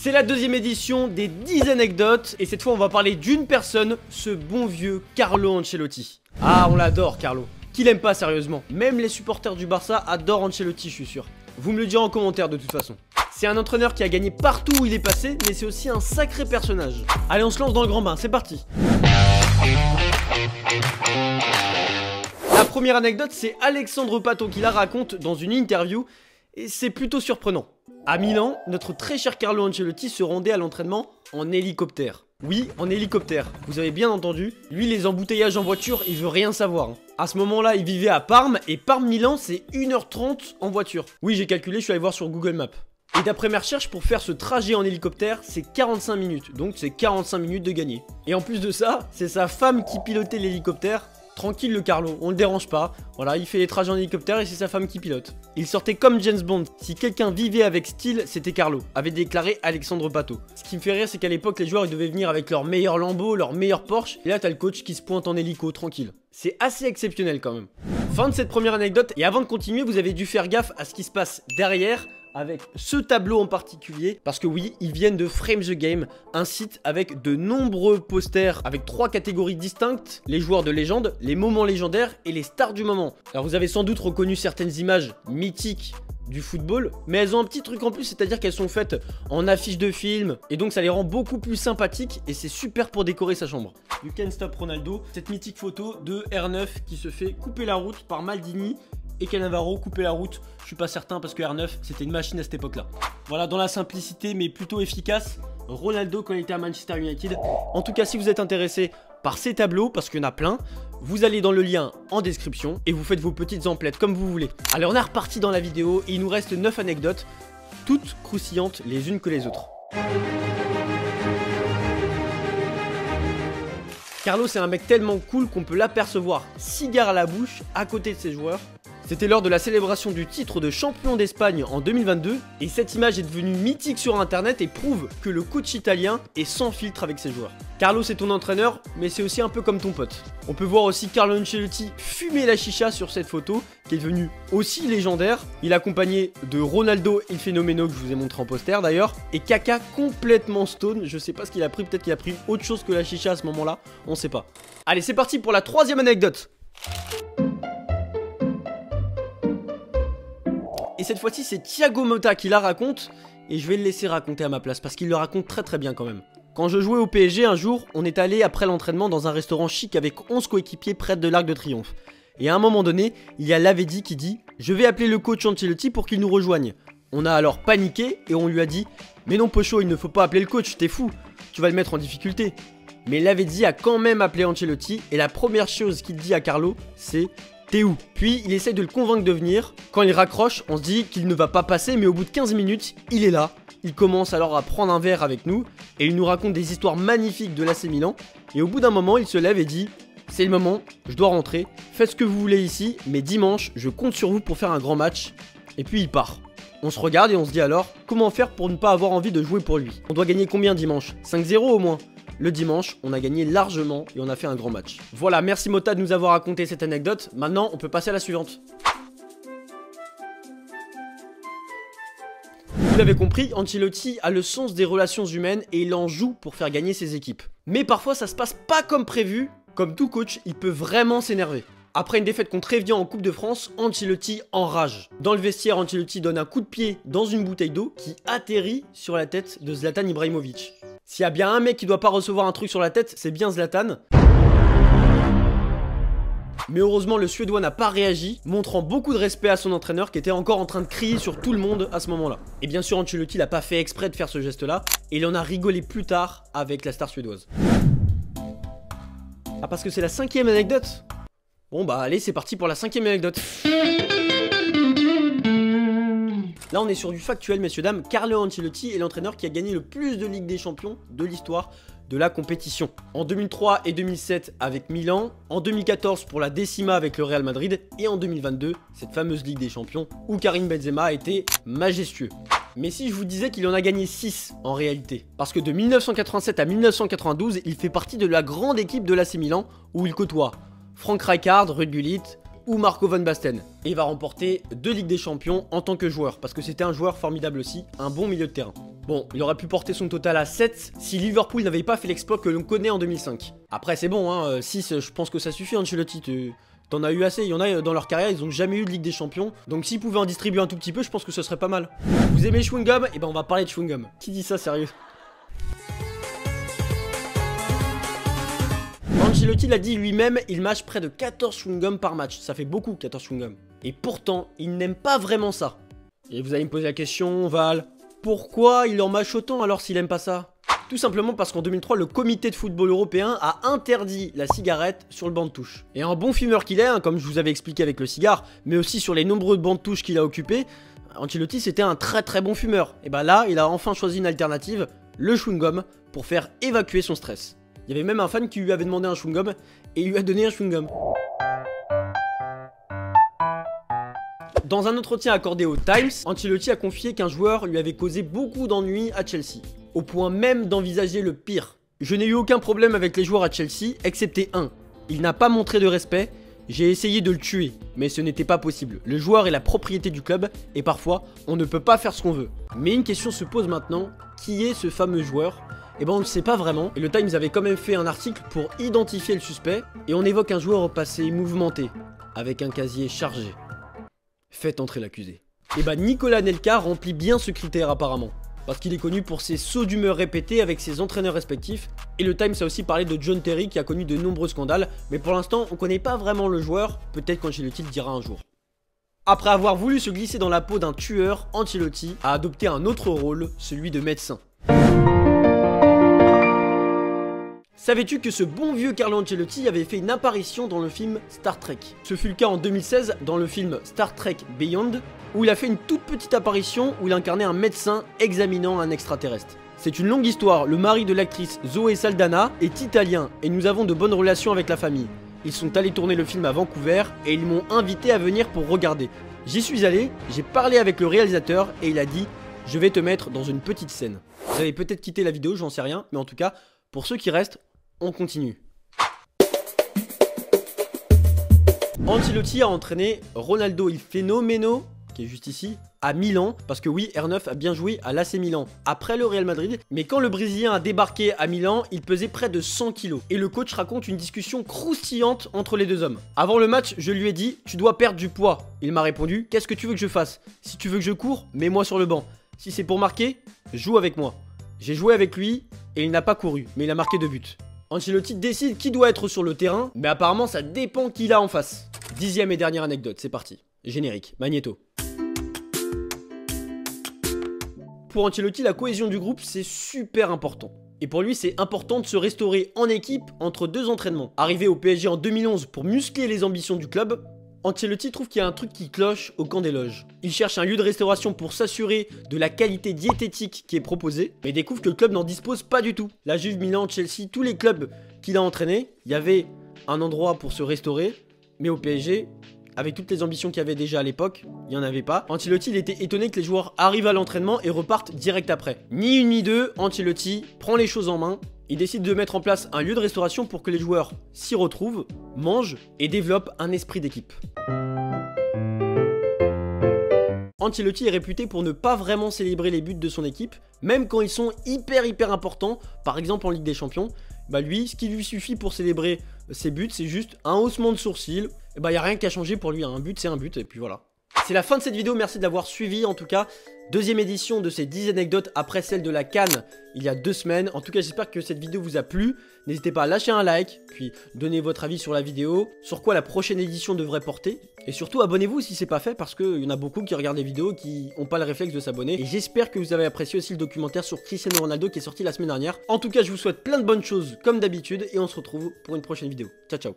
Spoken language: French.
C'est la deuxième édition des 10 anecdotes et cette fois on va parler d'une personne, ce bon vieux Carlo Ancelotti. Ah, on l'adore Carlo. Qui l'aime pas sérieusement? Même les supporters du Barça adorent Ancelotti, je suis sûr. Vous me le direz en commentaire de toute façon. C'est un entraîneur qui a gagné partout où il est passé, mais c'est aussi un sacré personnage. Allez, on se lance dans le grand bain, c'est parti. La première anecdote, c'est Alexandre Pato qui la raconte dans une interview et c'est plutôt surprenant. À Milan, notre très cher Carlo Ancelotti se rendait à l'entraînement en hélicoptère. Oui, en hélicoptère, vous avez bien entendu. Lui, les embouteillages en voiture, il veut rien savoir. À ce moment-là, il vivait à Parme, et Parme-Milan, c'est 1h30 en voiture. Oui, j'ai calculé, je suis allé voir sur Google Maps. Et d'après mes recherches, pour faire ce trajet en hélicoptère, c'est 45 minutes. Donc c'est 45 minutes de gagner. Et en plus de ça, c'est sa femme qui pilotait l'hélicoptère. Tranquille le Carlo, on le dérange pas. Voilà, il fait les trajets en hélicoptère et c'est sa femme qui pilote. Il sortait comme James Bond. Si quelqu'un vivait avec style, c'était Carlo, avait déclaré Alexandre Pato. Ce qui me fait rire, c'est qu'à l'époque, les joueurs ils devaient venir avec leur meilleur Lambo, leur meilleur Porsche. Et là, t'as le coach qui se pointe en hélico, tranquille. C'est assez exceptionnel quand même. Fin de cette première anecdote. Et avant de continuer, vous avez dû faire gaffe à ce qui se passe derrière avec ce tableau en particulier, parce que oui, ils viennent de Frame the Game, un site avec de nombreux posters, avec 3 catégories distinctes, les joueurs de légende, les moments légendaires et les stars du moment. Alors vous avez sans doute reconnu certaines images mythiques du football, mais elles ont un petit truc en plus, c'est-à-dire qu'elles sont faites en affiches de films, et donc ça les rend beaucoup plus sympathiques, et c'est super pour décorer sa chambre. You Can Stop Ronaldo, cette mythique photo de R9 qui se fait couper la route par Maldini, et Cannavaro couper la route, je suis pas certain parce que R9 c'était une machine à cette époque là. Voilà, dans la simplicité mais plutôt efficace, Ronaldo quand il était à Manchester United. En tout cas, si vous êtes intéressé par ces tableaux, parce qu'il y en a plein, vous allez dans le lien en description et vous faites vos petites emplettes comme vous voulez. Allez, on est reparti dans la vidéo et il nous reste 9 anecdotes, toutes croustillantes les unes que les autres. Carlo, c'est un mec tellement cool qu'on peut l'apercevoir cigare à la bouche à côté de ses joueurs. C'était lors de la célébration du titre de champion d'Espagne en 2022 et cette image est devenue mythique sur internet et prouve que le coach italien est sans filtre avec ses joueurs. Carlo, c'est ton entraîneur, mais c'est aussi un peu comme ton pote. On peut voir aussi Carlo Ancelotti fumer la chicha sur cette photo qui est devenue aussi légendaire. Il est accompagné de Ronaldo il Fenomeno que je vous ai montré en poster d'ailleurs et Kaka complètement stone. Je sais pas ce qu'il a pris, peut-être qu'il a pris autre chose que la chicha à ce moment-là, on sait pas. Allez, c'est parti pour la troisième anecdote. Et cette fois-ci, c'est Thiago Motta qui la raconte, et je vais le laisser raconter à ma place, parce qu'il le raconte très très bien quand même. Quand je jouais au PSG, un jour, on est allé après l'entraînement dans un restaurant chic avec 11 coéquipiers près de l'Arc de Triomphe. Et à un moment donné, il y a Lavezzi qui dit « Je vais appeler le coach Ancelotti pour qu'il nous rejoigne ». On a alors paniqué, et on lui a dit « Mais non Pocho, il ne faut pas appeler le coach, t'es fou, tu vas le mettre en difficulté ». Mais Lavezzi a quand même appelé Ancelotti, et la première chose qu'il dit à Carlo, c'est « T'es où ?» Puis il essaye de le convaincre de venir. Quand il raccroche, on se dit qu'il ne va pas passer, mais au bout de 15 minutes, il est là. Il commence alors à prendre un verre avec nous et il nous raconte des histoires magnifiques de l'AC Milan. Et au bout d'un moment, il se lève et dit « C'est le moment, je dois rentrer. Faites ce que vous voulez ici, mais dimanche, je compte sur vous pour faire un grand match. » Et puis il part. On se regarde et on se dit alors comment faire pour ne pas avoir envie de jouer pour lui. On doit gagner combien dimanche? 5-0 au moins. Le dimanche, on a gagné largement et on a fait un grand match. Voilà, merci Motta de nous avoir raconté cette anecdote. Maintenant, on peut passer à la suivante. Vous l'avez compris, Ancelotti a le sens des relations humaines et il en joue pour faire gagner ses équipes. Mais parfois, ça se passe pas comme prévu. Comme tout coach, il peut vraiment s'énerver. Après une défaite contre Evian en Coupe de France, Ancelotti enrage. Dans le vestiaire, Ancelotti donne un coup de pied dans une bouteille d'eau qui atterrit sur la tête de Zlatan Ibrahimovic. S'il y a bien un mec qui doit pas recevoir un truc sur la tête, c'est bien Zlatan. Mais heureusement, le Suédois n'a pas réagi, montrant beaucoup de respect à son entraîneur qui était encore en train de crier sur tout le monde à ce moment-là. Et bien sûr, Ancelotti n'a pas fait exprès de faire ce geste-là, et il en a rigolé plus tard avec la star suédoise. Ah, parce que c'est la 5e anecdote? Bon bah allez, c'est parti pour la 5e anecdote. Là on est sur du factuel messieurs dames, Carlo Ancelotti est l'entraîneur qui a gagné le plus de Ligue des Champions de l'histoire de la compétition. En 2003 et 2007 avec Milan, en 2014 pour la décima avec le Real Madrid et en 2022 cette fameuse Ligue des Champions où Karim Benzema a été majestueux. Mais si je vous disais qu'il en a gagné 6 en réalité, parce que de 1987 à 1992 il fait partie de la grande équipe de l'AC Milan où il côtoie Frank Rijkaard, Ruud Gullit, ou Marco van Basten. Et il va remporter 2 Ligues des Champions en tant que joueur, parce que c'était un joueur formidable aussi, un bon milieu de terrain. Bon, il aurait pu porter son total à 7 si Liverpool n'avait pas fait l'exploit que l'on connaît en 2005. Après c'est bon, hein, 6 je pense que ça suffit Ancelotti, t'en as eu assez, il y en a dans leur carrière, ils ont jamais eu de Ligue des Champions. Donc s'ils pouvaient en distribuer un tout petit peu, je pense que ce serait pas mal. Vous aimez chewing gum? Et ben on va parler de chewing gum. Qui dit ça sérieux? Ancelotti l'a dit lui-même, il mâche près de 14 chewing-gums par match. Ça fait beaucoup 14 chewing-gums. Et pourtant, il n'aime pas vraiment ça. Et vous allez me poser la question, Val, pourquoi il en mâche autant alors s'il aime pas ça? Tout simplement parce qu'en 2003, le comité de football européen a interdit la cigarette sur le banc de touche. Et un bon fumeur qu'il est, hein, comme je vous avais expliqué avec le cigare, mais aussi sur les nombreux bancs de touche qu'il a occupés, Ancelotti c'était un très bon fumeur. Et bah là, il a enfin choisi une alternative, le chewing-gum, pour faire évacuer son stress. Il y avait même un fan qui lui avait demandé un chewing-gum et il lui a donné un chewing-gum. Dans un entretien accordé au Times, Ancelotti a confié qu'un joueur lui avait causé beaucoup d'ennuis à Chelsea, au point même d'envisager le pire. Je n'ai eu aucun problème avec les joueurs à Chelsea, excepté un. Il n'a pas montré de respect, j'ai essayé de le tuer, mais ce n'était pas possible. Le joueur est la propriété du club et parfois on ne peut pas faire ce qu'on veut. Mais une question se pose maintenant, qui est ce fameux joueur ? Et ben on ne sait pas vraiment, et le Times avait quand même fait un article pour identifier le suspect, et on évoque un joueur au passé mouvementé, avec un casier chargé. Faites entrer l'accusé. Et ben Nicolas Anelka remplit bien ce critère apparemment, parce qu'il est connu pour ses sauts d'humeur répétés avec ses entraîneurs respectifs, et le Times a aussi parlé de John Terry qui a connu de nombreux scandales, mais pour l'instant on connaît pas vraiment le joueur, peut-être qu'Ancelotti le dira un jour. Après avoir voulu se glisser dans la peau d'un tueur, Ancelotti a adopté un autre rôle, celui de médecin. Savais-tu que ce bon vieux Carlo Ancelotti avait fait une apparition dans le film Star Trek? Ce fut le cas en 2016 dans le film Star Trek Beyond, où il a fait une toute petite apparition où il incarnait un médecin examinant un extraterrestre. C'est une longue histoire, le mari de l'actrice Zoé Saldana est italien et nous avons de bonnes relations avec la famille. Ils sont allés tourner le film à Vancouver et ils m'ont invité à venir pour regarder. J'y suis allé, j'ai parlé avec le réalisateur et il a dit « Je vais te mettre dans une petite scène ». Vous avez peut-être quitté la vidéo, j'en sais rien, mais en tout cas, pour ceux qui restent, on continue. Ancelotti a entraîné Ronaldo il Fenomeno, qui est juste ici, à Milan, parce que oui, R9 a bien joué à l'AC Milan, après le Real Madrid, mais quand le Brésilien a débarqué à Milan, il pesait près de 100 kg. Et le coach raconte une discussion croustillante entre les deux hommes. Avant le match, je lui ai dit, tu dois perdre du poids. Il m'a répondu, qu'est-ce que tu veux que je fasse? Si tu veux que je cours, mets-moi sur le banc. Si c'est pour marquer, joue avec moi. J'ai joué avec lui, et il n'a pas couru, mais il a marqué 2 buts. Ancelotti décide qui doit être sur le terrain, mais apparemment ça dépend qui il a en face. 10e et dernière anecdote, c'est parti. Générique, Magneto. Pour Ancelotti, la cohésion du groupe, c'est super important. Et pour lui, c'est important de se restaurer en équipe entre 2 entraînements. Arrivé au PSG en 2011 pour muscler les ambitions du club, Ancelotti trouve qu'il y a un truc qui cloche au camp des loges. Il cherche un lieu de restauration pour s'assurer de la qualité diététique qui est proposée, mais découvre que le club n'en dispose pas du tout. La Juve, Milan, Chelsea, tous les clubs qu'il a entraînés, il y avait un endroit pour se restaurer, mais au PSG, avec toutes les ambitions qu'il y avait déjà à l'époque, il n'y en avait pas. Ancelotti, il était étonné que les joueurs arrivent à l'entraînement et repartent direct après. Ni une ni deux, Ancelotti prend les choses en main. Il décide de mettre en place un lieu de restauration pour que les joueurs s'y retrouvent, mangent et développent un esprit d'équipe. Ancelotti est réputé pour ne pas vraiment célébrer les buts de son équipe, même quand ils sont hyper importants, par exemple en Ligue des Champions. Bah lui, ce qui lui suffit pour célébrer ses buts, c'est juste un haussement de sourcil. Et bah y a rien qu'à changer pour lui, un but c'est un but, et puis voilà. C'est la fin de cette vidéo, merci de l'avoir suivi en tout cas. Deuxième édition de ces 10 anecdotes après celle de la CAN il y a 2 semaines. En tout cas, j'espère que cette vidéo vous a plu. N'hésitez pas à lâcher un like, puis donner votre avis sur la vidéo, sur quoi la prochaine édition devrait porter. Et surtout, abonnez-vous si c'est pas fait, parce qu'il y en a beaucoup qui regardent les vidéos qui n'ont pas le réflexe de s'abonner. Et j'espère que vous avez apprécié aussi le documentaire sur Cristiano Ronaldo qui est sorti la semaine dernière. En tout cas, je vous souhaite plein de bonnes choses comme d'habitude, et on se retrouve pour une prochaine vidéo. Ciao, ciao.